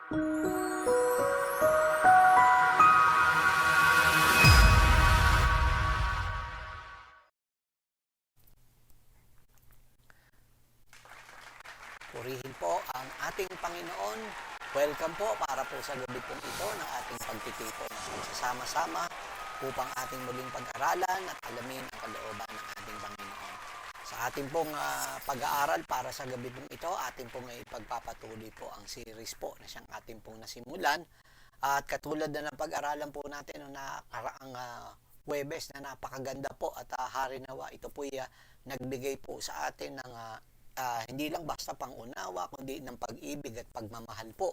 Purihin po ang ating Panginoon. Welcome po para po sa gabi pong ito ng ating pagtitipon. Magsasama-sama upang ating muling pag-aralan at alamin ang kalooban ng ating Panginoon. Sa ating pong pag-aaral para sa gabi pong ito, ating pong ipagpapatuloy po ang series po na siyang ating pong nasimulan. At katulad na ng pag-aralan po natin noong nakaraang Huwebes na napakaganda po at hari nawa ito po nagbigay po sa atin ng hindi lang basta pangunawa kundi ng pag-ibig at pagmamahal po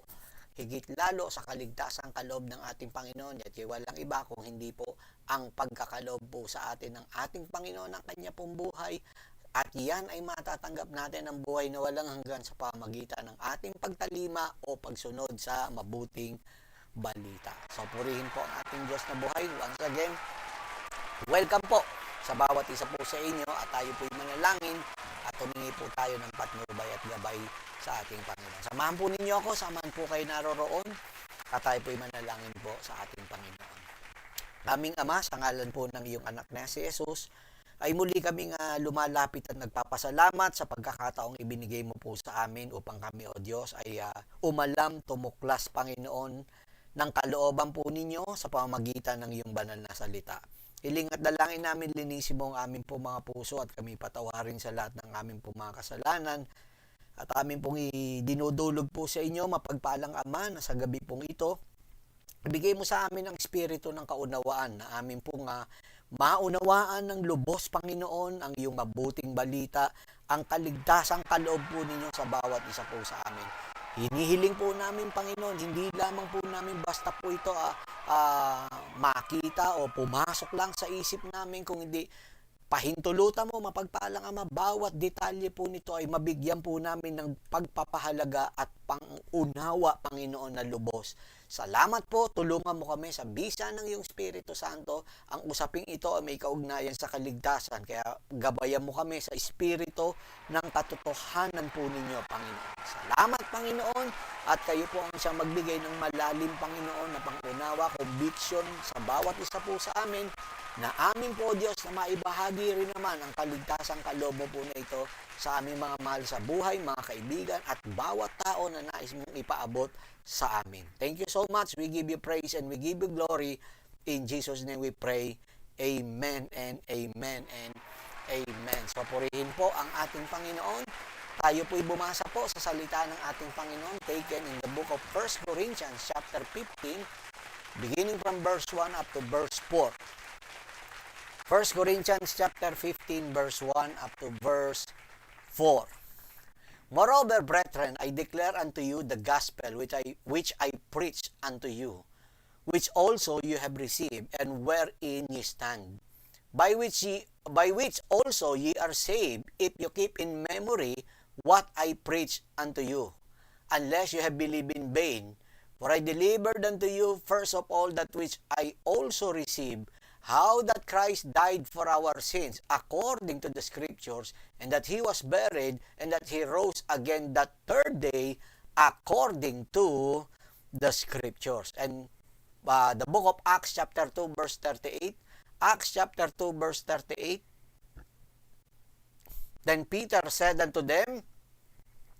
higit lalo sa kaligtasang kaloob ng ating Panginoon at walang iba kung hindi po ang pagkakaloob po sa atin ng ating Panginoon ng kanya pong buhay at yan ay matatanggap natin ang buhay na walang hanggan sa pamagitan ng ating pagtalima o pagsunod sa mabuting balita. So purihin po ang ating Diyos na buhay. Once again, welcome po sa bawat isa po sa inyo at tayo po'y manalangin at humingi po tayo ng patnubay at gabay sa ating Panginoon. Samahan po ninyo ako, samahan po kayo naroroon at tayo po'y manalangin po sa ating Panginoon. Aming Ama, sa ngalan po ng iyong anak na si Jesus, ay muli kaming lumalapit at nagpapasalamat sa pagkakataong ibinigay mo po sa amin upang kami, O Diyos, ay umalam, tumuklas, Panginoon, ng kalooban po ninyo sa pamamagitan ng iyong banal na salita. Hiling at dalangin namin, linisin mo ang aming po mga puso at kami patawarin sa lahat ng aming po mga kasalanan. At amin pong dinudulog po sa inyo, mapagpalang Ama, na sa gabi pong ito, ibigay mo sa amin ang espiritu ng kaunawaan na amin pong maunawaan ng lubos, Panginoon, ang iyong mabuting balita, ang kaligtasang kaloob po ninyo sa bawat isa po sa amin. Hinihiling po namin, Panginoon, hindi lamang po namin basta po ito makita o pumasok lang sa isip namin, kung hindi pahintulutan mo, mapagpalang Ama, bawat detalye po nito ay mabigyan po namin ng pagpapahalaga at pangunawa, Panginoon, na lubos. Salamat po, tulungan mo kami sa bisa ng iyong Espiritu Santo. Ang usaping ito ay may kaugnayan sa kaligtasan, kaya gabayan mo kami sa Espiritu ng katotohanan po ninyo, Panginoon. Salamat, Panginoon, at kayo po ang siyang magbigay ng malalim, Panginoon, na pangunawa, conviction sa bawat isa po sa amin, na amin po, Diyos, na maibahagi rin naman ang kaligtasang kaloob mo po na ito sa aming mga mahal sa buhay, mga kaibigan, at bawat tao na nais mong ipaabot sa amin. Thank you so much. We give you praise and we give you glory. In Jesus' name we pray. Amen and amen and amen. So, purihin po ang ating Panginoon. Tayo po'y bumasa po sa salita ng ating Panginoon taken in the book of 1 Corinthians chapter 15, beginning from verse 1 up to verse 4. 1 Corinthians chapter 15, verse 1 up to verse 4. Moreover, brethren, I declare unto you the gospel which I preached unto you, which also you have received, and wherein ye stand, by which also ye are saved, if you keep in memory what I preached unto you, unless you have believed in vain. For I delivered unto you first of all that which I also received, how that Christ died for our sins according to the Scriptures, and that He was buried, and that He rose again that third day according to the Scriptures. And the book of Acts chapter 2 verse 38, Acts chapter 2 verse 38, then Peter said unto them,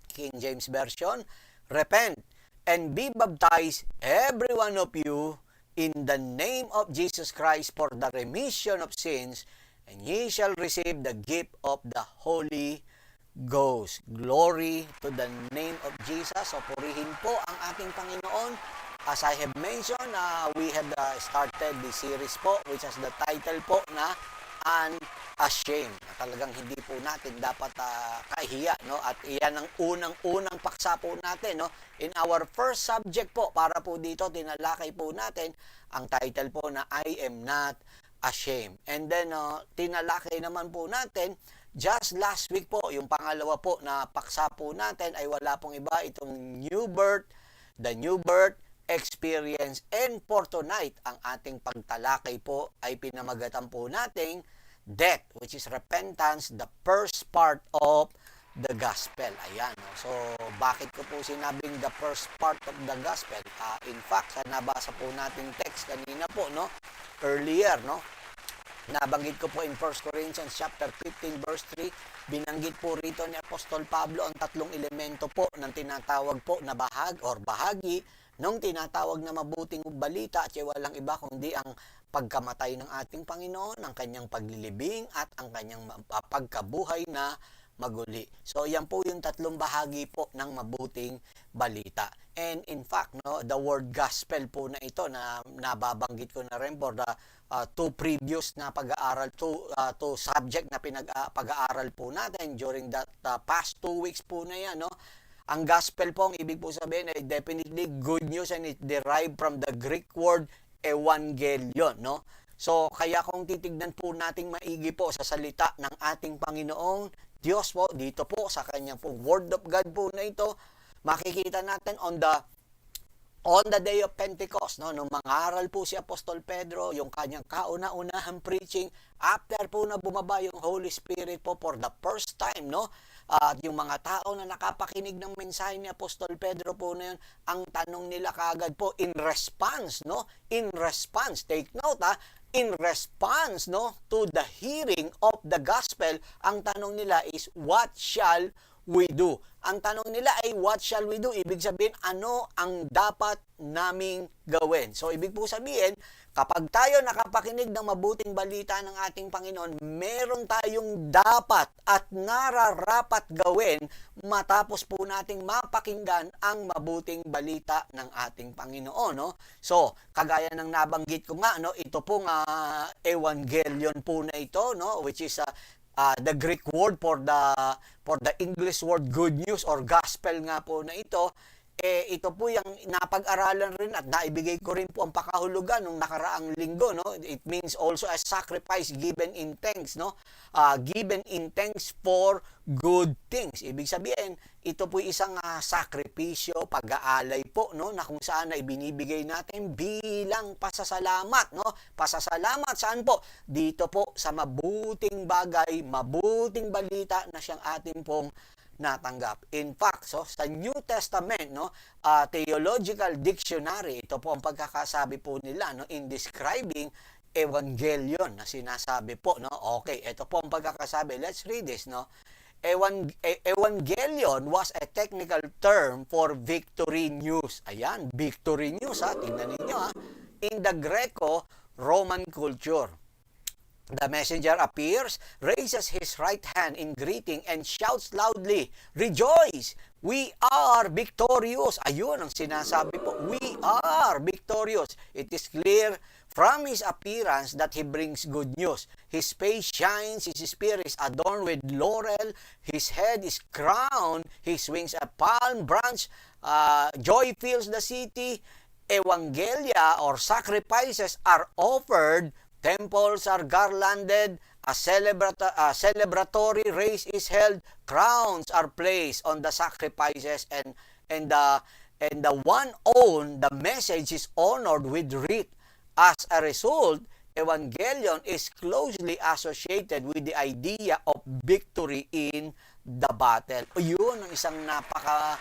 King James Version, repent and be baptized every one of you in the name of Jesus Christ for the remission of sins, and ye shall receive the gift of the Holy Ghost. Glory to the name of Jesus. So, purihin po ang ating Panginoon. As I have mentioned, we have started the series po, which has the title po na Unashamed. Talagang hindi po natin dapat kahiya, no? At iyan ang unang paksa po natin, no? In our first subject po, para po dito tinalakay po natin ang title po na I am not ashamed. And then tinalakay naman po natin just last week po, yung pangalawa po na paksa po natin ay wala pong iba, itong new birth, the new birth experience. And for tonight, ang ating pagtalakay po ay pinamagatan po nating death, which is repentance, the first part of the gospel. Ayan, no? So, bakit ko po sinabing the first part of the gospel? In fact, sa nabasa po nating text kanina po, no? Earlier, no? Nabanggit ko po in 1 Corinthians chapter 15 verse 3, binanggit po rito ni Apostol Pablo ang tatlong elemento po ng tinatawag po na bahagi ng tinatawag na mabuting balita at walang iba kundi ang pagkamatay ng ating Panginoon, ang kanyang paglilibing at ang kanyang pagkabuhay na maguli. So, yan po yung tatlong bahagi po ng mabuting balita. And in fact, no, the word gospel po na ito na nababanggit ko na rin for the two previous na pag-aaral, two subject na pag-aaral po natin during that past 2 weeks po na yan, no? Ang gospel po, ang ibig po sabihin ay definitely good news and it derived from the Greek word evangelion, no? So, kaya kung titignan po nating maigi po sa salita ng ating Panginoong Diyos po, dito po sa kanyang po Word of God po na ito, makikita natin on the day of Pentecost, no, nung mangaral po si Apostol Pedro, yung kanyang kauna-unahang preaching, after po na bumaba yung Holy Spirit po for the first time, no, at yung mga tao na nakapakinig ng mensahe ni Apostol Pedro po na yun, ang tanong nila kaagad po in response, no, in response, take note in response, no, to the hearing of the gospel, ang tanong nila is, what shall we do? Ang tanong nila ay, what shall we do? Ibig sabihin, ano ang dapat naming gawin? So, ibig po sabihin, kapag tayo nakapakinig ng mabuting balita ng ating Panginoon, meron tayong dapat at nararapat gawin matapos po nating mapakinggan ang mabuting balita ng ating Panginoon, no? So, kagaya ng nabanggit ko nga, no, ito pong evangelion po na ito, no, which is the Greek word for the English word good news or gospel nga po na ito, ito po yung napag-aralan rin at naibigay ko rin po ang pakahulugan nung nakaraang linggo, no? It means also a sacrifice given in thanks, no? Given in thanks for good things. Ibig sabihin, ito po isang sakripisyo, pag-aalay po, no, na kung saan na ibinibigay natin bilang pasasalamat, no? Pasasalamat saan po? Dito po sa mabuting bagay, mabuting balita na siyang atin pong natanggap. In fact, so sa New Testament, no, Theological Dictionary, ito po ang pagkakasabi po nila, no, in describing evangelion na sinasabi po, no. Okay, ito po ang pagkakasabi. Let's read this, no. Evangelion was a technical term for victory news. Ayan, victory news, tingnan niyo, in the Greco-Roman culture. The messenger appears, raises his right hand in greeting, and shouts loudly, "Rejoice! We are victorious!" Ayun ang sinasabi po. We are victorious. It is clear from his appearance that he brings good news. His face shines, his spear is adorned with laurel, his head is crowned, his wings a palm branch, joy fills the city, evangelia or sacrifices are offered, temples are garlanded, a celebratory race is held, crowns are placed on the sacrifices, and the one owned the message is honored with wreath. As a result, evangelion is closely associated with the idea of victory in the battle. O yun, ang isang napaka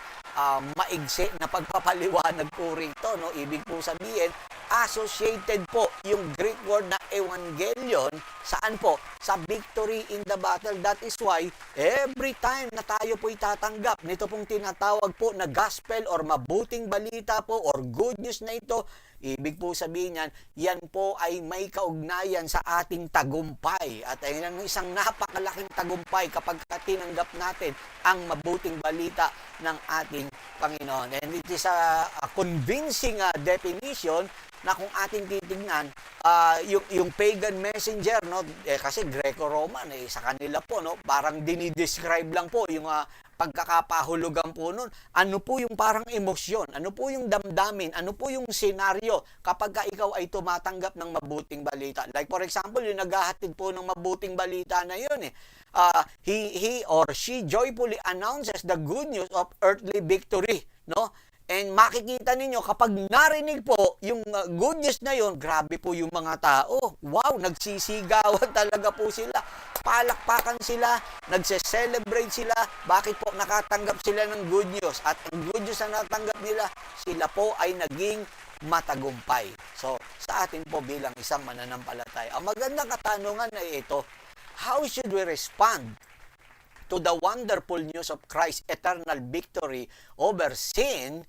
maigsi na pagpapaliwanag po rito, no? Ibig po sabihin, associated po yung Greek word na evangelion, saan po? Sa victory in the battle. That is why, every time na tayo po itatanggap nito pong tinatawag po na gospel or mabuting balita po or good news na ito, ibig po sabihin yan, yan po ay may kaugnayan sa ating tagumpay. At ayun ang isang napakalaking tagumpay kapag tinanggap natin ang mabuting balita ng ating Panginoon. And it is a convincing definition na kung ating titignan, yung pagan messenger, no, kasi Greco-Roman, sa kanila po, no, parang dinidescribe lang po yung pagkakapahulugan po nun. Ano po yung parang emosyon? Ano po yung damdamin? Ano po yung senaryo kapag ikaw ay tumatanggap ng mabuting balita? Like for example, yung naghahatid po ng mabuting balita na yun, he or she joyfully announces the good news of earthly victory, no? And makikita ninyo, kapag narinig po yung good news na yun, grabe po yung mga tao. Wow, nagsisigawan talaga po sila. nagpapalakpakan sila, nagse-celebrate sila. Bakit po? Nakatanggap sila ng good news. At ang good news na natanggap nila, sila po ay naging matagumpay. So, sa atin po bilang isang mananampalataya, ang magandang katanungan ay ito, how should we respond to the wonderful news of Christ's eternal victory over sin,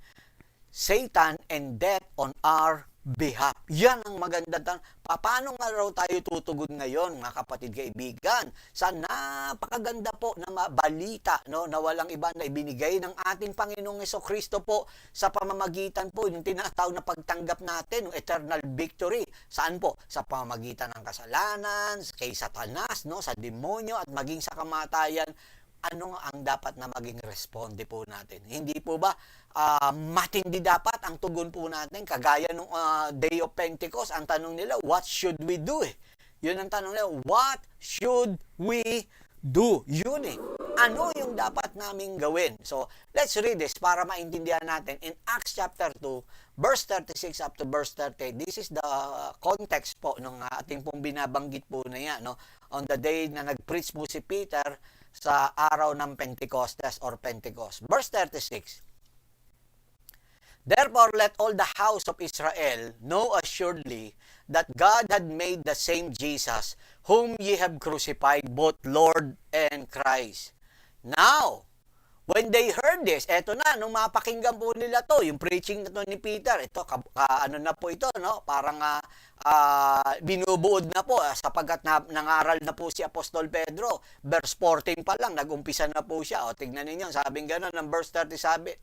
Satan, and death on our behalf? Yan ang maganda. Paano nga raw tayo tutugon ngayon, mga kapatid kaibigan, sa napakaganda po na balita, no, na walang iba na ibinigay ng ating Panginoong Jesucristo po sa pamamagitan po yung tinatawag na pagtanggap natin ng eternal victory. Saan po? Sa pamamagitan ng kasalanan, kay Satanas, no, sa demonyo at maging sa kamatayan. Ano nga ang dapat na maging responde po natin? Hindi po ba matindi dapat ang tugon po natin? Kagaya nung Day of Pentecost, ang tanong nila, what should we do? Yun ang tanong nila, what should we do? Yun Ano yung dapat naming gawin? So, let's read this para maintindihan natin. In Acts chapter 2, verse 36 up to verse 38, this is the context po ng ating pong binabanggit po na yan. No? On the day na nag-preach po si Peter, sa araw ng Pentecostes or Pentecost. Verse 36. Therefore, let all the house of Israel know assuredly that God had made the same Jesus, whom ye have crucified, both Lord and Christ. Now, when they heard this, eto na, nung mapakinggan po nila to, yung preaching na to ni Peter, ito, ano na po ito, no? Parang binubuod na po sapagkat nangaral na po si Apostol Pedro. Verse 14 pa lang, nag-umpisa na po siya. O, tignan ninyo, sabing gano'n ng verse 37.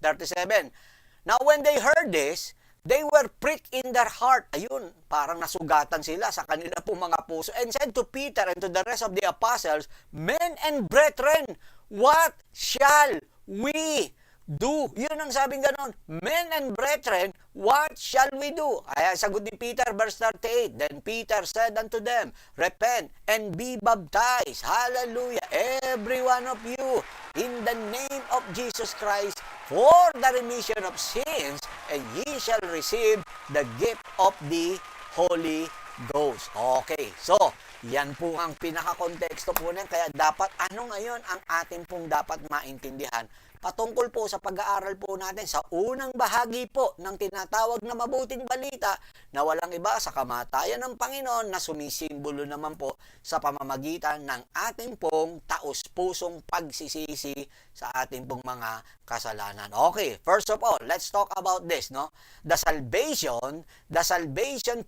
Now, when they heard this, they were pricked in their heart. Ayun, parang nasugatan sila sa kanila po mga puso. And said to Peter and to the rest of the apostles, men and brethren, what shall we do? Yun ang sabing ganon. Men and brethren, what shall we do? Ay, sagot ni Peter, verse 38. Then Peter said unto them, repent and be baptized. Hallelujah. Every one of you in the name of Jesus Christ for the remission of sins, and ye shall receive the gift of the Holy Ghost. Okay. So, yan po ang pinaka-konteksto po niyan. Kaya dapat, ano ngayon ang atin pong dapat maintindihan patungkol po sa pag-aaral po natin sa unang bahagi po ng tinatawag na mabuting balita na walang iba sa kamatayan ng Panginoon na sumisimbolo naman po sa pamamagitan ng ating pong taos-pusong pagsisisi sa ating pong mga kasalanan. Okay, first of all, let's talk about this, no? The salvation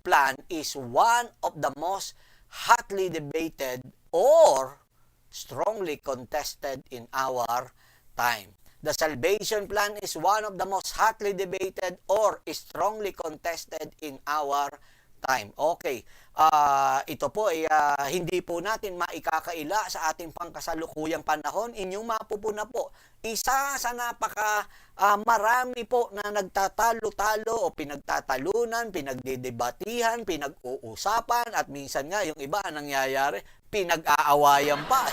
plan is one of the most hotly debated or strongly contested in our time. The salvation plan is one of the most hotly debated or strongly contested in our time. Okay, ito po ay hindi po natin maikakaila sa ating pangkasalukuyang panahon. Inyong mapupuna po, isa sa marami po na nagtatalo-talo o pinagtatalunan, pinagdedebatihan, pinag-uusapan, at minsan nga yung iba nangyayari, pinag-aawayan pa.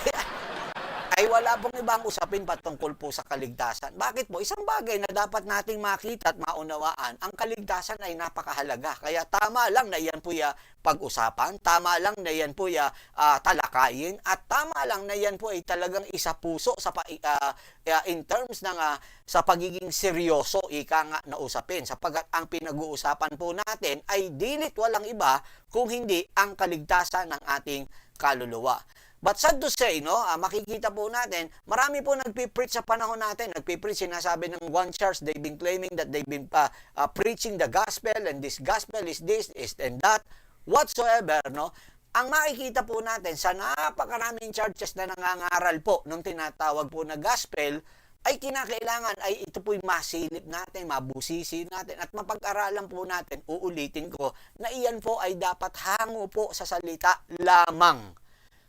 Ay wala pong ibang usapin patungkol po sa kaligtasan. Bakit po? Isang bagay na dapat nating makita at maunawaan, ang kaligtasan ay napakahalaga. Kaya tama lang na iyan po pag-usapan, tama lang na iyan po talakayin, at tama lang na iyan po ay talagang isa puso sa in terms ng sa pagiging seryoso, ika nga na usapin. Sapagkat ang pinag-uusapan po natin ay dilit walang iba kung hindi ang kaligtasan ng ating kaluluwa. But sad to say, no, makikita po natin, marami po nagpipreach sa panahon natin. Nagpipreach, sinasabi ng one church, they've been claiming that they've been preaching the gospel, and this gospel is this, is and that, whatsoever, no. Ang makikita po natin sa napakaraming churches na nangangaral po nung tinatawag po na gospel, ay kinakailangan ay ito po'y masilip natin, mabusisi natin, at mapag-aralan po natin, uulitin ko, na iyan po ay dapat hango po sa salita lamang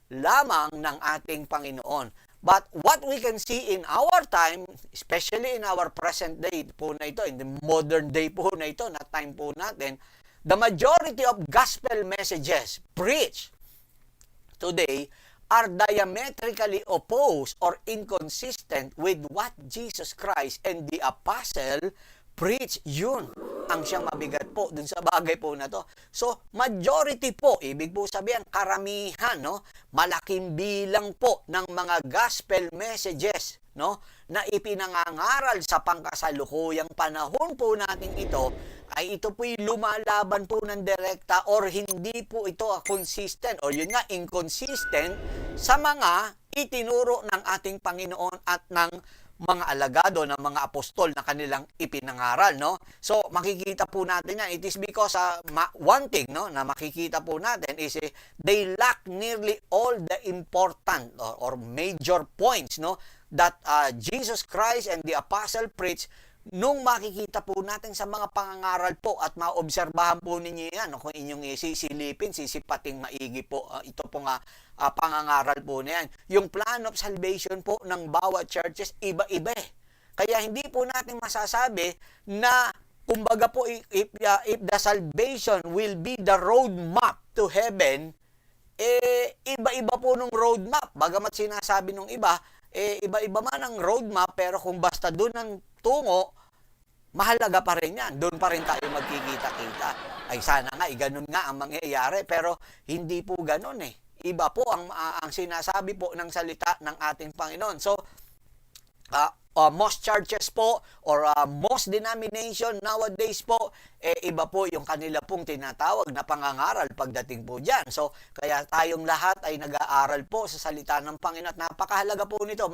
ng ating Panginoon. But what we can see in our time, especially in our present day po na ito, in the modern day po na ito, na time po natin, the majority of gospel messages preached today are diametrically opposed or inconsistent with what Jesus Christ and the apostle preach. Yun. ang siyang mabigat po dun sa bagay po na to. So, majority po, ibig po sabihin, karamihan, no? Malaking bilang po ng mga gospel messages, no? Na ipinangangaral sa pangkasalukuyang panahon po natin ito, ay ito po'y lumalaban po ng direkta or hindi po ito consistent or yun nga, inconsistent sa mga itinuro ng ating Panginoon at ng mga alagado ng mga apostol na kanilang ipinangaral, no? So, makikita po natin yan. It is because one thing, no, na makikita po natin is they lack nearly all the important or major points, no, that Jesus Christ and the apostle preach. Nung makikita po natin sa mga pangangaral po at maobserbahan po ninyo yan, no, kung inyong isisilipin, sisipating maigi po, ito po nga pangangaral po na yan. Yung plan of salvation po ng bawat churches, iba-iba eh. Kaya hindi po natin masasabi na, kumbaga po, if the salvation will be the roadmap to heaven, iba-iba po nung roadmap. Bagamat sinasabi nung iba, iba-iba man ang roadmap, pero kung basta doon ang tungo, mahalaga pa rin yan. Doon pa rin tayo magkikita-kita. Ay sana nga, ganun nga ang mangyayari. Pero hindi po ganun eh. Iba po ang sinasabi po ng salita ng ating Panginoon. So, most churches po or most denomination nowadays po, iba po yung kanila pong tinatawag na pangangaral pagdating po dyan. So, kaya tayong lahat ay nag-aaral po sa salita ng Panginoon at napakahalaga po nito.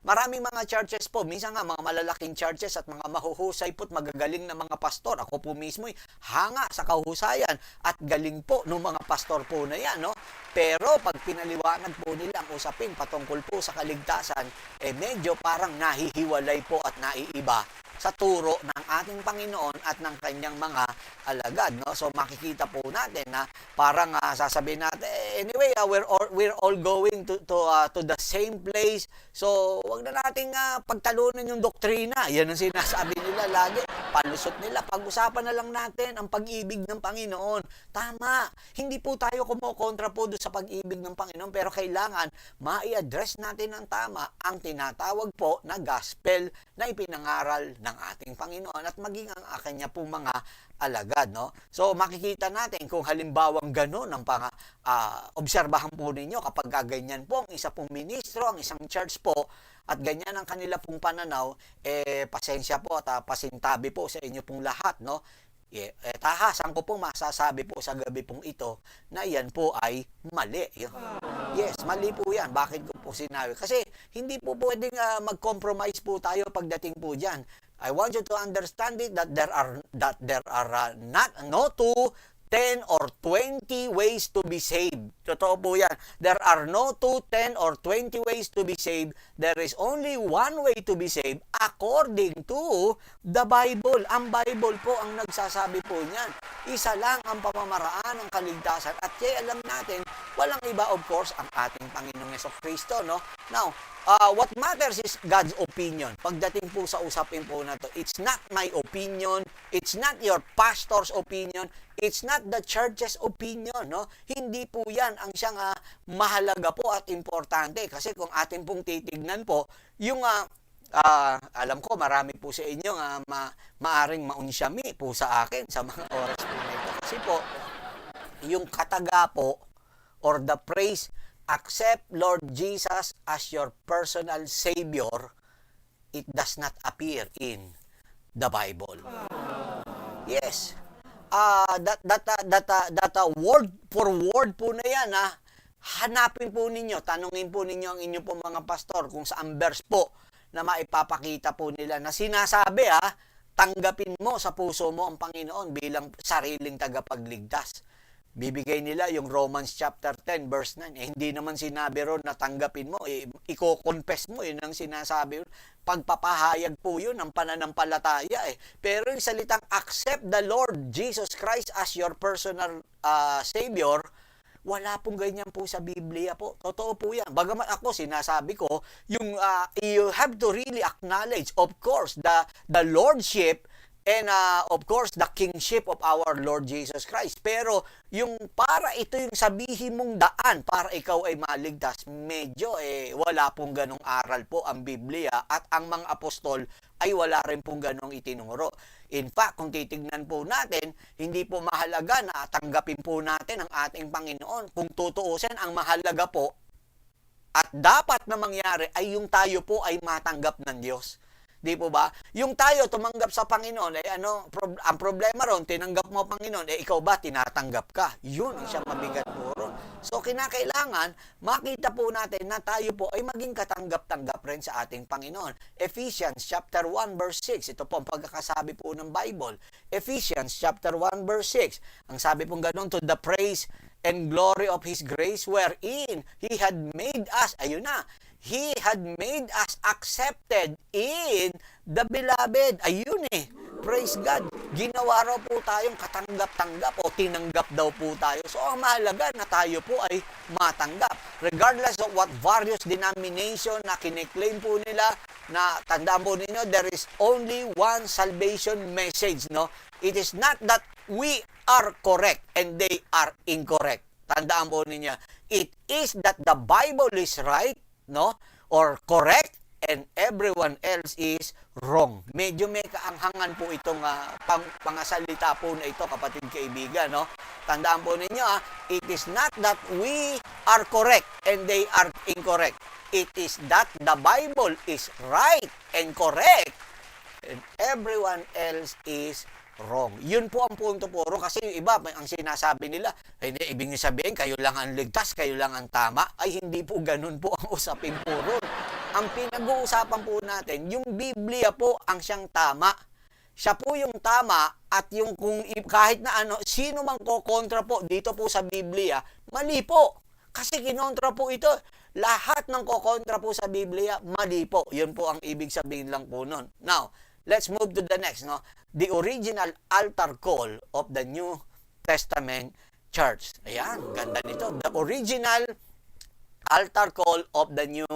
Maraming mga churches po, minsan nga mga malalaking churches at mga mahuhusay po at magagaling na mga pastor. Ako po mismo hanga sa kahusayan at galing po ng mga pastor po na yan, no? Pero pag pinaliwanag po nila ang usapin patungkol po sa kaligtasan, medyo parang nahihiwalay po at naiiba sa turo ng ating Panginoon at ng kanyang mga alagad, no? So makikita po natin na parang sasabihin natin, anyway, we're all going to the same place. So wag na nating pagtalunan yung doktrina. Yan ang sinasabi nila lagi. Palusot nila. Pag-usapan na lang natin ang pag-ibig ng Panginoon. Tama. Hindi po tayo kumokontra po doon sa pag-ibig ng Panginoon, pero kailangan mai-address natin ng tama ang tinatawag po na gospel na ipinangaral ng ating Panginoon at maging ang kanya pong mga alagad, no? So makikita natin kung halimbawang gano'n ang obserbahan po ninyo kapag ganyan po ang isa pong ministro, ang isang church po at ganyan ang kanila pong pananaw, pasensya po at pasintabi po sa inyo pong lahat, no? Tahasan ko pong masasabi po sa gabi pong ito na yan po ay mali. Yes, mali po yan. Bakit ko po sinabi? Kasi hindi po pwedeng mag-compromise po tayo pagdating po dyan. I want you to understand it that there are not 10 or 20 ways to be saved. Totoo po yan. There are no 2, 10 or 20 ways to be saved. There is only one way to be saved according to the Bible. Ang Bible po ang nagsasabi po niyan. Isa lang ang pamamaraan ng kaligtasan. At kaya alam natin, walang iba of course ang ating Panginoong Jesucristo, no? Now, what matters is God's opinion. Pagdating po sa usapin po na to, it's not my opinion, it's not your pastor's opinion, it's not the church's opinion, no? Hindi po yan ang siyang mahalaga po at importante. Kasi kung atin pong titignan po, yung alam ko marami po sa inyo maaring maunsyami po sa akin sa mga oras po na ito. Kasi po, yung kataga po or the phrase, accept Lord Jesus as your personal Savior, it does not appear in the Bible. Yes. That word for word po na yan, hanapin po ninyo, tanungin po ninyo ang inyong po mga pastor kung saan verse po na maipapakita po nila na sinasabi, tanggapin mo sa puso mo ang Panginoon bilang sariling tagapagligtas. Bibigay nila yung Romans chapter 10 verse 9. Hindi naman sinabi ron na tanggapin mo. Iko-confess mo. Yun ang sinasabi. Pagpapahayag po yun ng pananampalataya. Pero yung salitang accept the Lord Jesus Christ as your personal Savior, wala pong ganyan po sa Biblia po. Totoo po yan. Bagamat ako sinasabi ko, yung you have to really acknowledge, of course, the Lordship and of course, the kingship of our Lord Jesus Christ. Pero yung para ito yung sabihin mong daan para ikaw ay maligtas, medyo wala pong ganong aral po ang Biblia at ang mga apostol ay wala rin pong ganong itinuro. In fact, kung titignan po natin, hindi po mahalaga na tanggapin po natin ang ating Panginoon. Kung tutuusin, ang mahalaga po at dapat na mangyari ay yung tayo po ay matanggap ng Diyos. Di po ba? Yung tayo tumanggap sa Panginoon, ang problema ron, tinanggap mo Panginoon, ikaw ba tinatanggap ka? Yun ang siyang mabigat po ron. So, kinakailangan, makita po natin na tayo po ay maging katanggap-tanggap rin sa ating Panginoon. Ephesians chapter 1 verse 6, ito po ang pagkakasabi po ng Bible. Ephesians chapter 1 verse 6, ang sabi pong ganun, to the praise and glory of His grace wherein He had made us, ayun na, He had made us accepted in the beloved. Ayun praise God. Ginawa raw po tayong katanggap-tanggap o tinanggap daw po tayo. So, ang mahalaga na tayo po ay matanggap. Regardless of what various denomination na kiniklaim po nila, na tandaan po ninyo, there is only one salvation message, no? It is not that we are correct and they are incorrect. Tandaan po ninyo, it is that the Bible is right, no? Or correct, and everyone else is wrong. Medyo may kaanghangan po itong pangasalita po na ito, kapatid kaibigan, no? Tandaan po ninyo, it is not that we are correct and they are incorrect. It is that the Bible is right and correct and everyone else is wrong. Yun po ang punto puro, kasi yung iba, ang sinasabi nila, hindi, ibig sabihin, kayo lang ang ligtas, kayo lang ang tama. Ay, hindi po ganun po ang usapin puro. Ang pinag-uusapan po natin, yung Biblia po ang siyang tama. Siya po yung tama, at yung kung kahit na sino mang kokontra po dito po sa Biblia, mali po. Kasi kinontra po ito. Lahat ng kokontra po sa Biblia, mali po. Yun po ang ibig sabihin lang po nun. Now, let's move to the next, no? The original altar call of the New Testament Church. Ayan, ganda nito. The original altar call of the New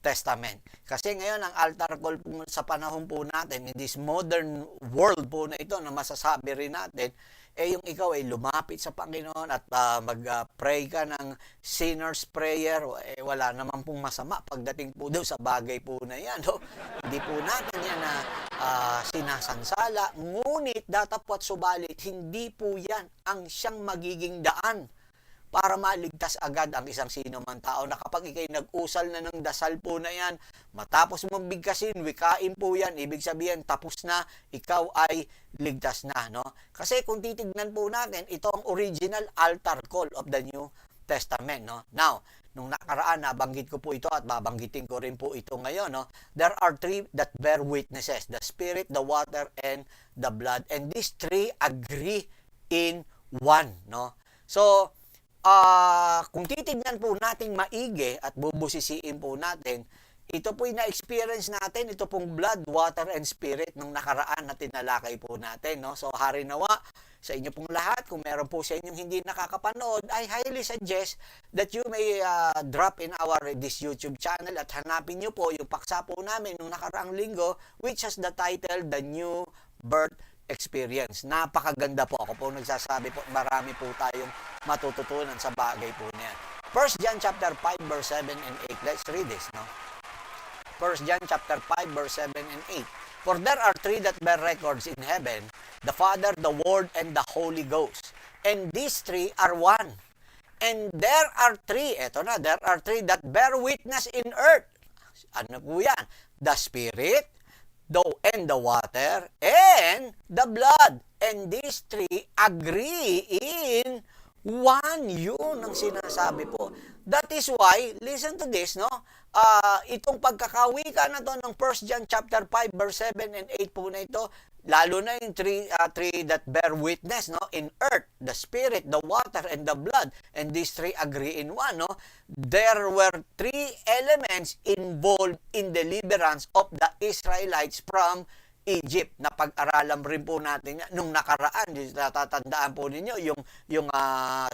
Testament. Kasi ngayon, ang altar call po sa panahon po natin, in this modern world po na ito, na masasabi rin natin, yung ikaw ay lumapit sa Panginoon at mag-pray ka ng sinner's prayer, wala naman pong masama pagdating po doon sa bagay po na yan. No? Hindi po natin yan na sinasansala, ngunit datapwat subalit, hindi po yan ang siyang magiging daan para maligtas agad ang isang sino man tao, na kapag ikay nag-usal na ng dasal po na yan, matapos mong bigkasin, wikain po yan, ibig sabihin, tapos na, ikaw ay ligtas na, no? Kasi kung titignan po natin, ito ang original altar call of the New Testament, no? Now, nung nakaraan, nabanggit ko po ito at babanggitin ko rin po ito ngayon, no? There are three that bear witnesses, the Spirit, the water, and the blood. And these three agree in one, no? So, kung titignan po natin maigi at bubusisiin po natin, ito po'y na-experience natin, ito pong blood, water, and spirit nung nakaraan na tinalakay po natin, no? So, hari nawa sa inyo pong lahat, kung meron po sa inyong hindi nakakapanood, I highly suggest that you may drop in this YouTube channel at hanapin nyo po yung paksa po namin nung nakaraang linggo, which has the title, The New Birth Experience. Napakaganda po. Ako po nagsasabi po, marami po tayong matututunan sa bagay po niyan. 1 John chapter 5 verse 7 and 8. Let's read this, no? 1 John chapter 5 verse 7 and 8. For there are three that bear records in heaven, the Father, the Word, and the Holy Ghost. And these three are one. And there are three, there are three that bear witness in earth. Ano po yan? The Spirit, and the water, and the blood. And these three agree in one. Yun ang sinasabi po. That is why, listen to this, no? Itong pagkakawika na to ng 1 John chapter 5 verse 7 and 8 po na ito, lalo na yung three that bear witness, no? In earth, the Spirit, the water, and the blood. And these three agree in one, no? There were three elements involved in deliverance of the Israelites from Egypt. Na pag-aralan rin po natin yan nung nakaraan. Natatandaan po ninyo yung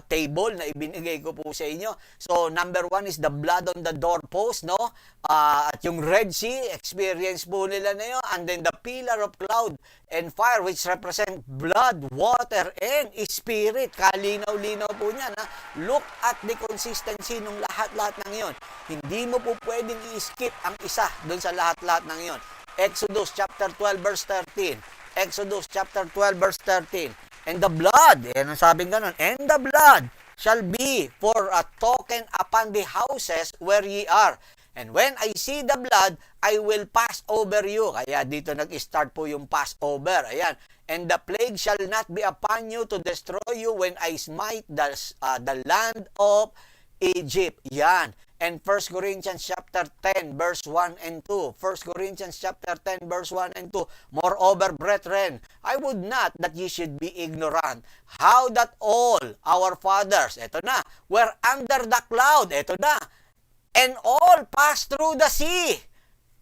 table na ibinigay ko po sa inyo. So number 1 is the blood on the doorpost, no? At yung Red Sea, experience po nila na yun. And then the pillar of cloud and fire which represent blood, water, and spirit. Kalinaw-linaw po niya na look at the consistency ng lahat-lahat ng yon. Hindi mo po pwedeng i-skip ang isa doon sa lahat-lahat ng yon. Exodus chapter 12 verse 13. Exodus chapter 12 verse 13. And the blood, ang sabing ganun, and the blood shall be for a token upon the houses where ye are. And when I see the blood, I will pass over you. Kaya dito nag-start po yung Passover. Ayan. And the plague shall not be upon you to destroy you when I smite the land of Egypt. Yan. And 1 Corinthians chapter 10 verse 1 and 2. 1 Corinthians chapter 10 verse 1 and 2. Moreover, brethren, I would not that ye should be ignorant how that all our fathers, eto na, were under the cloud, eto na, and all passed through the sea,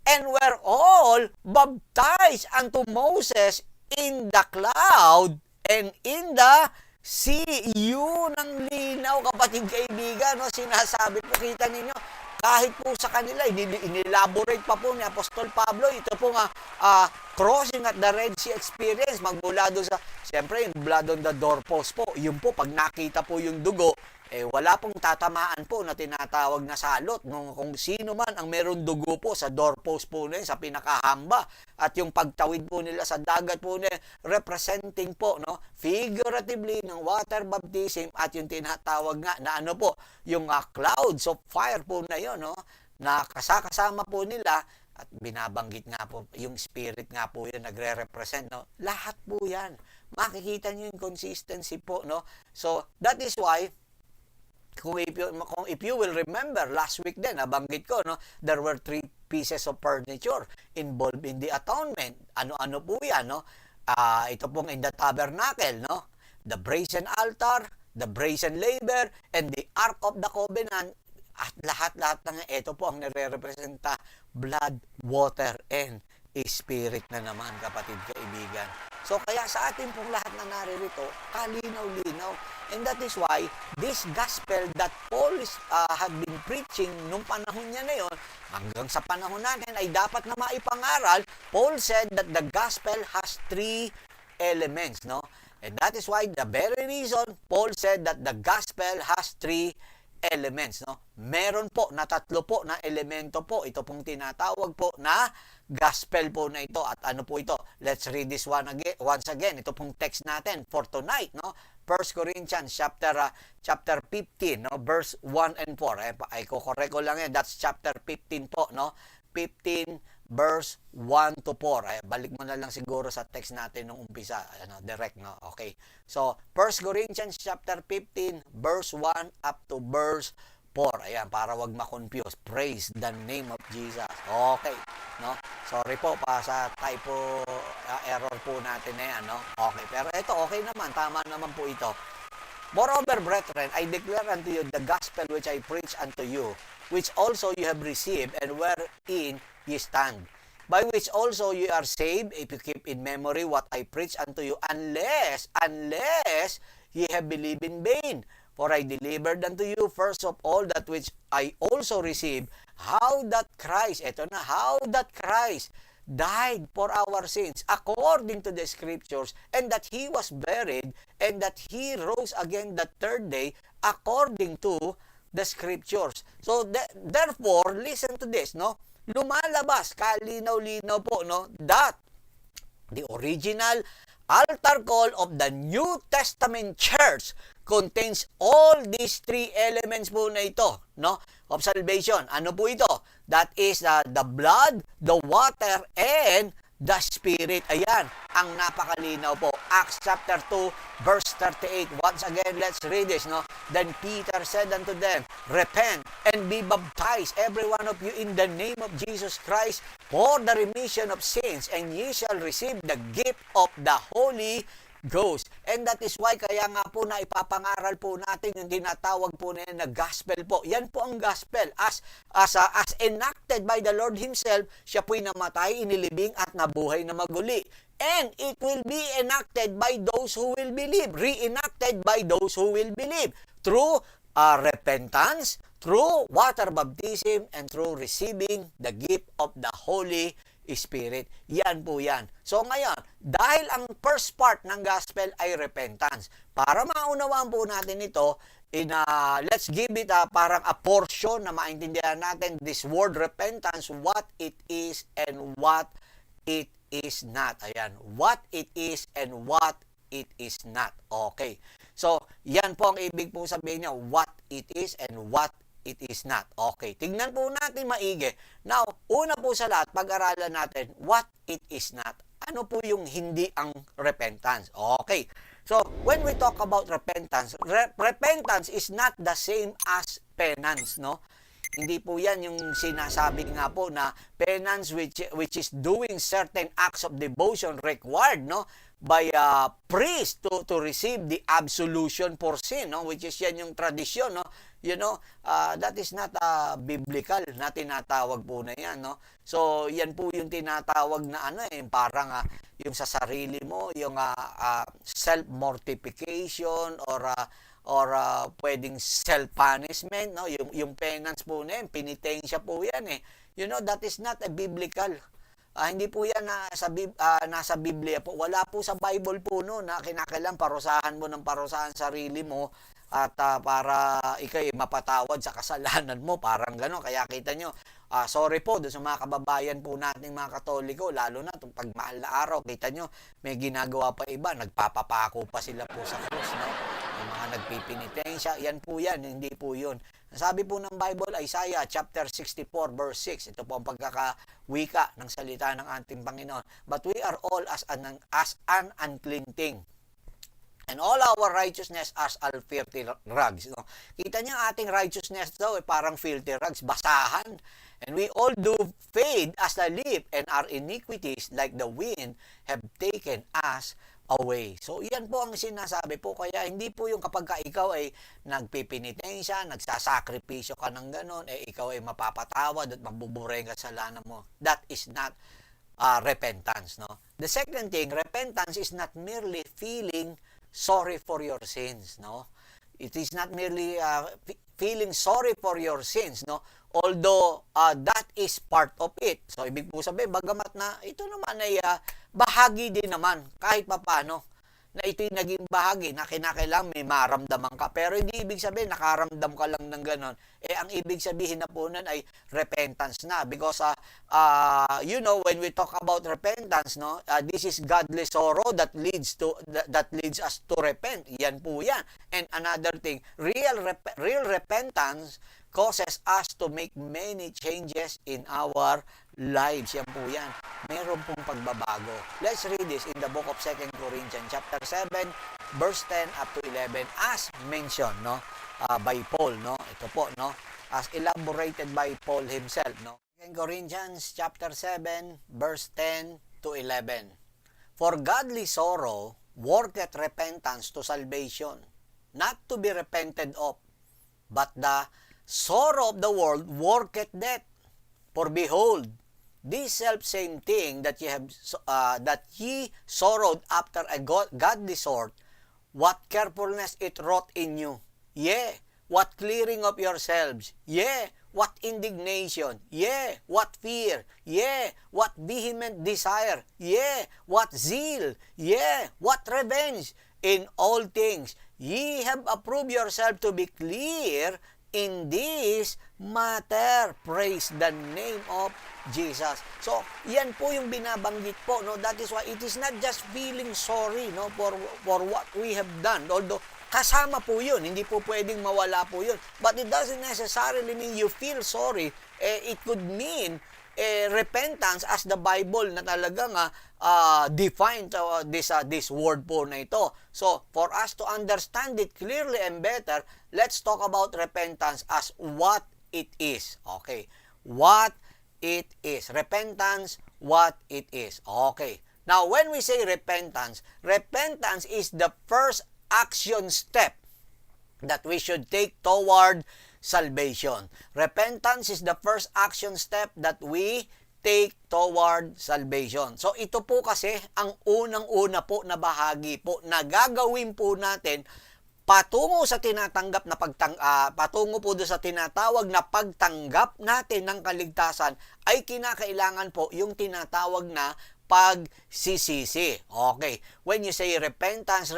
and were all baptized unto Moses in the cloud and in the sea. Yun ang linaw, kapatid kaibigan, no? Sinasabi po, kita ninyo, kahit po sa kanila, inelaborate pa po ni Apostol Pablo, ito po nga, crossing at the Red Sea experience, magmula doon sa, siyempre, yung blood on the doorpost po, yun po, pag nakita po yung dugo, wala pong tatamaan po na tinatawag na salot. Kung sino man ang meron dugo po sa doorpost po nila, sa pinakahamba. At yung pagtawid po nila sa dagat po nila, representing po, no, figuratively ng water baptism at yung tinatawag nga na ano po, yung clouds of fire po na yun, no, na kasama po nila. At binabanggit nga po, yung spirit nga po yun, nagre-represent, no? Lahat po yan. Makikita nyo yung consistency po, no? So, that is why, kung if you will remember, last week din, nabanggit ko, no, there were 3 pieces of furniture involved in the atonement. Ano-ano po yan, no? Ito pong in the tabernacle, no? The brazen altar, the brazen laver, and the ark of the covenant. At lahat-lahat ng ito po ang nire-representa blood, water, and spirit na naman, kapatid kaibigan. So kaya sa atin pong lahat na naririto, kalinaw-linaw. And that is why this gospel that Paul had been preaching nung panahon niya na yon, hanggang sa panahon natin ay dapat na maipangaral. Paul said that the gospel has 3 elements, no? And that is why the very reason Paul said that the gospel has 3 elements, no? Meron po na 3 po na elemento po. Ito pong tinatawag po na gospel po na ito. At ano po ito? Let's read this one again, once again. Ito pong text natin for tonight, no? 1 Corinthians chapter 15, no? Verse 1 and 4. Ay ko-correct ko lang yan. That's chapter 15 po, no? 15 verse 1 to 4. Ay, balik mo na lang siguro sa text natin nung umpisa, direct, no? Okay. So, 1 Corinthians chapter 15 verse 1 up to verse 4. Ayan, para wag ma-confuse. Praise the name of Jesus. Okay, no? Sorry po pa sa typo error po natin na yan, no? Okay, pero ito okay naman, tama naman po ito. Moreover, brethren, I declare unto you the gospel which I preach unto you, which also you have received, and wherein ye stand, by which also you are saved, if you keep in memory what I preach unto you, unless ye have believed in vain. For I delivered unto you first of all that which I also received, how that Christ died for our sins according to the scriptures, and that he was buried, and that he rose again the 3rd day according to the scriptures. So therefore, listen to this, no? Lumalabas, kalinaw-linaw po, no, that the original altar call of the New Testament church contains all these 3 elements po na ito, no, of salvation. Ano po ito? That is the blood, the water, and the Spirit. Ayan, ang napakalinaw po. Acts chapter 2, verse 38. Once again, let's read this, no? Then Peter said unto them, repent and be baptized, every one of you, in the name of Jesus Christ, for the remission of sins, and ye shall receive the gift of the Holy goes. And that is why kaya nga po na ipapangaral po natin yung tinatawag po na yan na gospel po. Yan po ang gospel. As enacted by the Lord Himself, siya po'y namatay, inilibing at nabuhay na maguli. And it will be enacted by those who will believe. Reenacted by those who will believe. Through repentance, through water baptism, and through receiving the gift of the Holy Spirit. Yan po yan. So ngayon, dahil ang first part ng gospel ay repentance, para maunawaan po natin ito, let's give it parang a portion na maintindihan natin this word repentance, what it is and what it is not. Ayan, what it is and what it is not. Okay. So, yan po ang ibig po sabihin niya, what it is and what it is not. Okay, tingnan po natin maigi. Now, una po sa lahat, pag-aralan natin what it is not. Ano po yung hindi ang repentance? Okay, so when we talk about repentance, repentance is not the same as penance, no? Hindi po yan yung sinasabi nga po na penance which is doing certain acts of devotion required, no? By a priest to receive the absolution for sin, no? Which is yan yung tradisyon, no? You know, that is not biblical na tinatawag po na yan, no? So, yan po yung tinatawag na parang yung sa sarili mo, yung self-mortification or pwedeng self-punishment, no? Yung penance po na yan, penitensya po yan eh. You know, that is not a biblical. Hindi po yan nasa Biblia po. Wala po sa Bible po no na kinakailangan parusahan mo ng parusahan sarili mo at para ikay mapatawad sa kasalanan mo. Parang gano'n. Kaya kita nyo, sorry po doon sa mga kababayan po nating mga Katoliko, lalo na itong pagmahal na araw. Kita nyo, may ginagawa pa iba. Nagpapapako pa sila po sa krus. No? Yung mga nagpipinitensya, yan po yan. Hindi po yun. Sabi po ng Bible, Isaiah chapter 64 verse 6. Ito po ang pagkakawika ng salita ng ating Panginoon. But we are all as an unclean thing, and all our righteousness as filthy rags. No? Kita niyo ating righteousness daw parang filthy rags, basahan. And we all do fade as a leaf, and our iniquities like the wind have taken us away. So, yan po ang sinasabi po. Kaya hindi po yung kapag ka ikaw ay nagpipinitensya, nagsasakripisyo ka ng ganon, ikaw ay mapapatawad at mabuburay ka sa kasalanan mo. That is not repentance. No? The second thing, repentance is not merely feeling sorry for your sins. No? It is not merely feeling sorry for your sins. No? Although that is part of it. So, ibig po sabihin, bagamat na ito naman ay bahagi din naman, kahit papano, na ito'y naging bahagi na kinakailangan may maramdaman ka. Pero hindi ibig sabihin, nakaramdam ka lang ng ganon. Ang ibig sabihin na po nun ay repentance na. Because, you know, when we talk about repentance, no, this is godly sorrow that leads us to repent. Yan po yan. And another thing, real repentance causes us to make many changes in our lives. Yan po yan. Meron pong pagbabago. Let's read this in the book of 2 Corinthians chapter 7 verse 10 up to 11 as mentioned, no, by Paul, no. Ito po, no, as elaborated by Paul himself, no. 2 Corinthians chapter 7 verse 10 to 11. For godly sorrow worketh repentance to salvation, not to be repented of, but the sorrow of the world worketh death. For behold, this selfsame thing that ye sorrowed after a godly sort, what carefulness it wrought in you. Yea, what clearing of yourselves. Yea, what indignation. Yea, what fear. Yea, what vehement desire. Yea, what zeal. Yea, what revenge. In all things, ye have approved yourself to be clear in this matter. Praise the name of Jesus. So, yan po yung binabanggit po, no? That is why it is not just feeling sorry, no, for what we have done. Although kasama po yun, hindi po pwedeng mawala po yun. But it doesn't necessarily mean you feel sorry. It could mean repentance as the Bible na talagang defined this word po na ito. So, for us to understand it clearly and better, let's talk about repentance as what it is. Okay. What it is. Repentance, what it is. Okay. Now, when we say repentance is the first action step that we should take toward salvation. Repentance is the first action step that we take toward salvation. So ito po kasi ang unang-una po na bahagi po na gagawin po natin patungo sa tinatanggap na patungo po do sa tinatawag na pagtanggap natin ng kaligtasan ay kinakailangan po yung tinatawag na pagsisisi. Okay. When you say repentance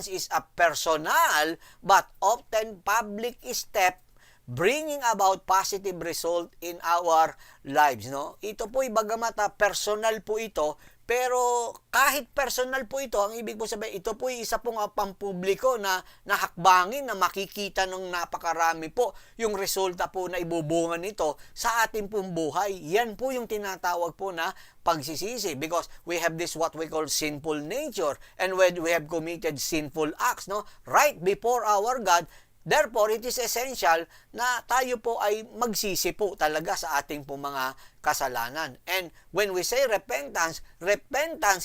is a personal but often public step bringing about positive result in our lives, no? Ito po bagamat personal po ito, pero kahit personal po ito, ang ibig po sabihin, ito po isa pong pampubliko na hakbangin na makikita ng napakarami po yung resulta po na ibubunga nito sa ating pong buhay. Yan po yung tinatawag po na pagsisisi because we have this what we call sinful nature and when we have committed sinful acts, no, right before our God. Therefore, it is essential na tayo po ay magsisi po talaga sa ating po mga kasalanan. And when we say repentance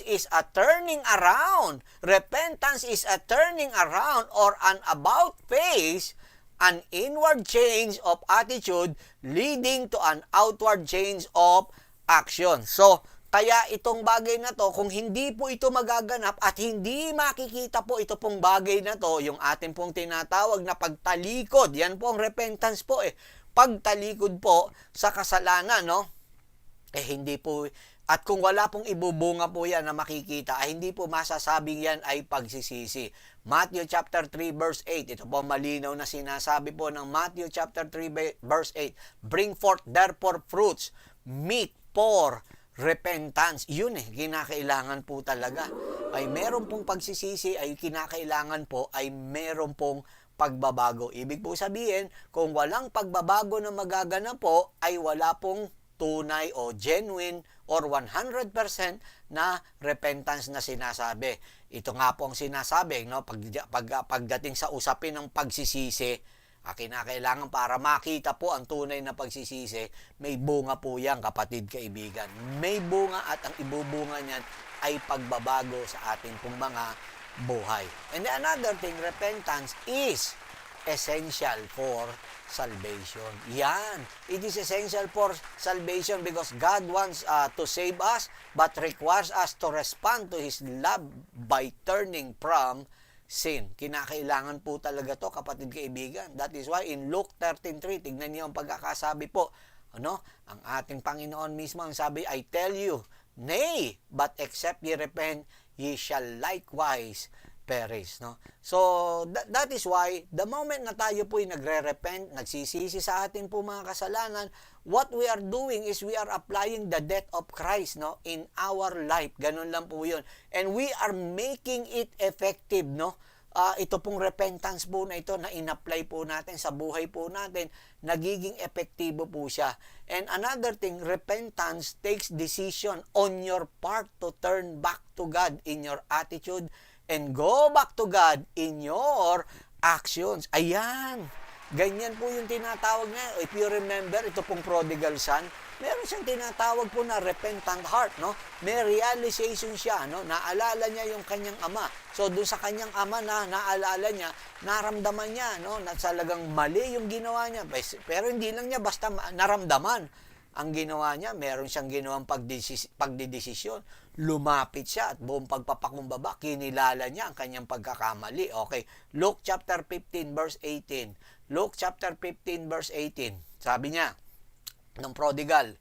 is a turning around. Repentance is a turning around or an about face, an inward change of attitude leading to an outward change of action. So, kaya itong bagay na to, kung hindi po ito magaganap at hindi makikita po ito pong bagay na to, yung ating pong tinatawag na pagtalikod, yan po ang repentance po pagtalikod po sa kasalanan, no? Hindi po, at kung wala pong ibubunga po yan na makikita, hindi po masasabing yan ay pagsisisi. Matthew chapter 3 verse 8, ito po malinaw na sinasabi po ng Matthew chapter 3 verse 8, bring forth therefore fruits, meet for repentance. Yun kinakailangan po talaga. Ay meron pong pagsisisi, ay kinakailangan po, ay meron pong pagbabago. Ibig po sabihin, kung walang pagbabago na magaganap po, ay wala pong tunay o genuine or 100% na repentance na sinasabi. Ito nga po ang sinasabi, no? Pagdating sa usapin ng pagsisisi, kinakailangan para makita po ang tunay na pagsisisi, may bunga po yan, kapatid, kaibigan. May bunga at ang ibubunga niyan ay pagbabago sa ating pong mga buhay. And another thing, repentance is essential for salvation. Yan. It is essential for salvation because God wants to save us but requires us to respond to His love by turning from sin. Kinakailangan po talaga to, kapatid kaibigan. That is why in Luke 13:3, tignan niyo ang pagkakasabi po, ang ating Panginoon mismo ang sabi, I tell you, nay, but except ye repent, ye shall likewise perish, no? So, that is why, the moment na tayo po ay nagre-repent, nagsisisi sa ating po mga kasalanan, what we are doing is we are applying the death of Christ, no, in our life. Ganun lang po yun. And we are making it effective, no? Ito pong repentance po na ito na in-apply po natin sa buhay po natin, nagiging epektibo po siya. And another thing, repentance takes decision on your part to turn back to God in your attitude and go back to God in your actions. Ayan. Ganyan po yung tinatawag niya. If you remember, ito pong prodigal son, meron siyang tinatawag po na repentant heart, no? May realization siya, no? Naalala niya yung kanyang ama. So, doon sa kanyang ama na naalala niya, naramdaman niya, no? Na talagang mali yung ginawa niya. Pero hindi lang niya basta naramdaman ang ginawa niya. Meron siyang ginawang pagdidesisyon. Lumapit siya at buong pagpapakumbaba, kinilala niya ang kanyang pagkakamali. Okay, Luke chapter 15 verse 18. Luke chapter 15 verse 18. Sabi niya, ng prodigal,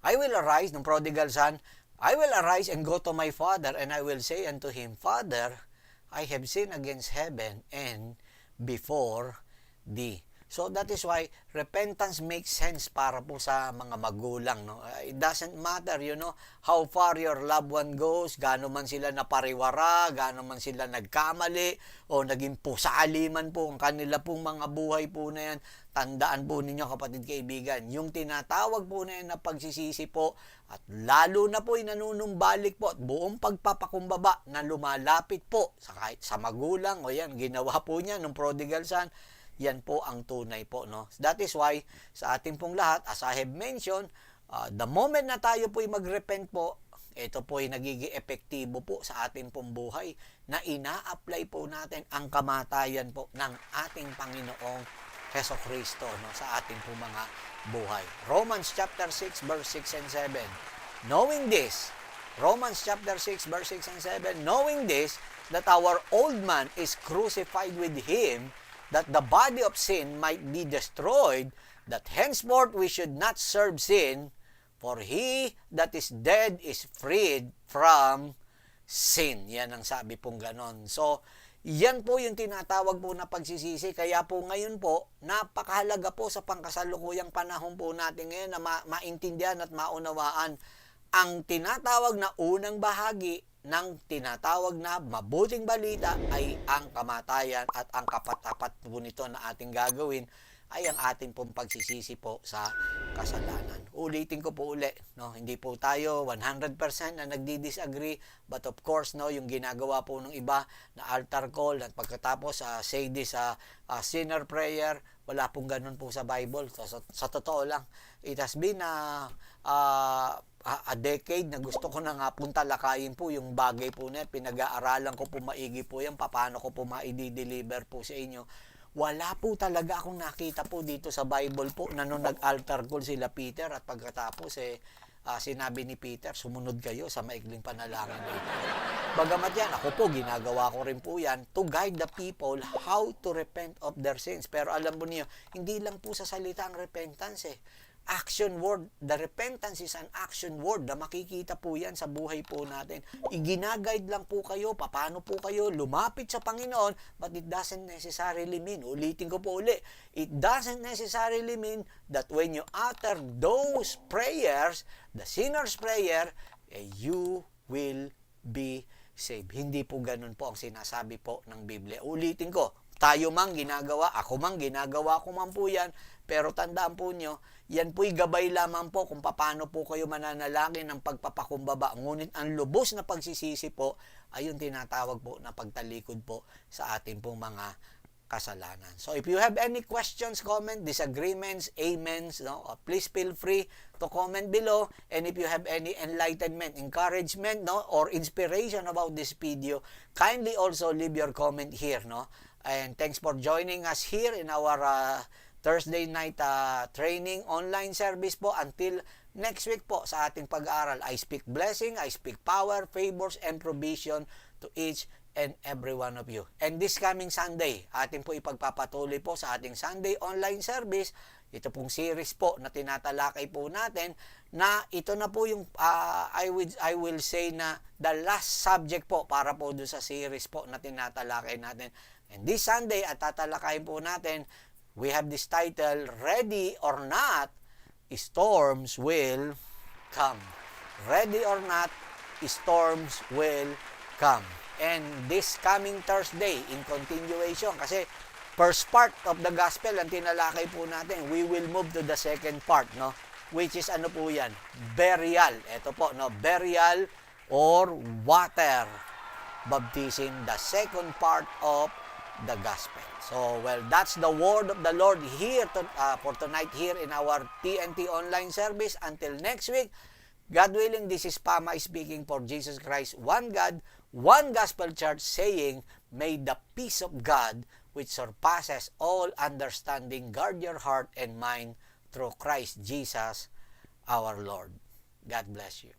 ng prodigal son, I will arise and go to my father, and I will say unto him, Father, I have sinned against heaven and before thee. So that is why repentance makes sense para po sa mga magulang, no? It doesn't matter, how far your loved one goes, gaano man sila napariwara, gaano man sila nagkamali o naging pusaliman po ang kanila pong mga buhay po na yan. Tandaan po ninyo, kapatid kaibigan, yung tinatawag po na yan na pagsisisi po at lalo na po yung nanunumbalik po at buong pagpapakumbaba na lumalapit po kahit sa magulang o yan, ginawa po niya nung prodigal son. Yan po ang tunay po, no? That is why, sa ating pong lahat, as I have mentioned, the moment na tayo po'y mag-repent po, ito po ay nagiging epektibo po sa ating pong buhay na ina-apply po natin ang kamatayan po ng ating Panginoong Hesukristo, no, sa ating po mga buhay. Romans chapter 6 verse 6 and 7. Knowing this, Romans chapter 6 verse 6 and 7, knowing this, that our old man is crucified with him, that the body of sin might be destroyed, that henceforth we should not serve sin, for he that is dead is freed from sin. Yan ang sabi pong ganon. So, yan po yung tinatawag po na pagsisisi. Kaya po ngayon po, napakahalaga po sa pangkasalukuyang panahon po natin ngayon na maintindihan at maunawaan ang tinatawag na unang bahagi ng tinatawag na mabuting balita ay ang kamatayan, at ang kapat-tapat po nito na ating gagawin ay ang ating pong pagsisisi po sa kasalanan. Ulitin ko po uli, no? Hindi po tayo 100% na nagdi-disagree, but of course, no, yung ginagawa po ng iba na altar call at pagkatapos say this sinner prayer, wala pong ganun po sa Bible. So, sa totoo lang, it has been a decade na gusto ko na nga pong talakayin po yung bagay po na pinag-aaralan ko po maigi po yan, paano ko po ma-i-deliver po sa inyo. Wala po talaga akong nakita po dito sa Bible po na nung nag-altar call sila Peter at pagkatapos sinabi ni Peter, sumunod kayo sa maikling panalangin na ito. Bagamat yan, ako po, ginagawa ko rin po yan to guide the people how to repent of their sins. Pero alam mo niyo, hindi lang po sa salita ang repentance action word. The repentance is an action word na makikita po yan sa buhay po natin. Iginaguide lang po kayo, paano po kayo lumapit sa Panginoon, but it doesn't necessarily mean, ulitin ko po uli, it doesn't necessarily mean that when you utter those prayers, the sinner's prayer, you will be saved. Hindi po ganun po ang sinasabi po ng Biblia. Ulitin ko, tayo mang ginagawa, ako mang ginagawa ko man po yan, pero tandaan po nyo, yan po'y gabay lamang po kung paano po kayo mananalangin ng pagpapakumbaba. Ngunit ang lubos na pagsisisi po ay yung tinatawag po na pagtalikod po sa ating pong mga kasalanan. So if you have any questions, comment, disagreements, amens, no, please feel free to comment below. And if you have any enlightenment, encouragement, no, or inspiration about this video, kindly also leave your comment here, no. And thanks for joining us here in our Thursday night training online service po. Until next week po sa ating pag-aaral, I speak blessing, I speak power, favors, and provision to each and every one of you. And this coming Sunday, atin po ipagpapatuloy po sa ating Sunday online service. Ito pong series po na tinatalakay po natin, na ito na po yung I will say na the last subject po para po doon sa series po na tinatalakay natin. And this Sunday at tatalakayin po natin, we have this title, Ready or Not, Storms Will Come. Ready or not, storms will come. And this coming Thursday, in continuation, kasi first part of the gospel ang tinalakay po natin, we will move to the second part, no? Which is ano po yan? Burial. Ito po, no? Burial or water baptism, the second part of the gospel. So, well, that's the word of the Lord here for tonight here in our TNT online service. Until next week, God willing, this is Pama speaking for Jesus Christ, one God, one gospel church, saying, may the peace of God, which surpasses all understanding, guard your heart and mind through Christ Jesus our Lord. God bless you.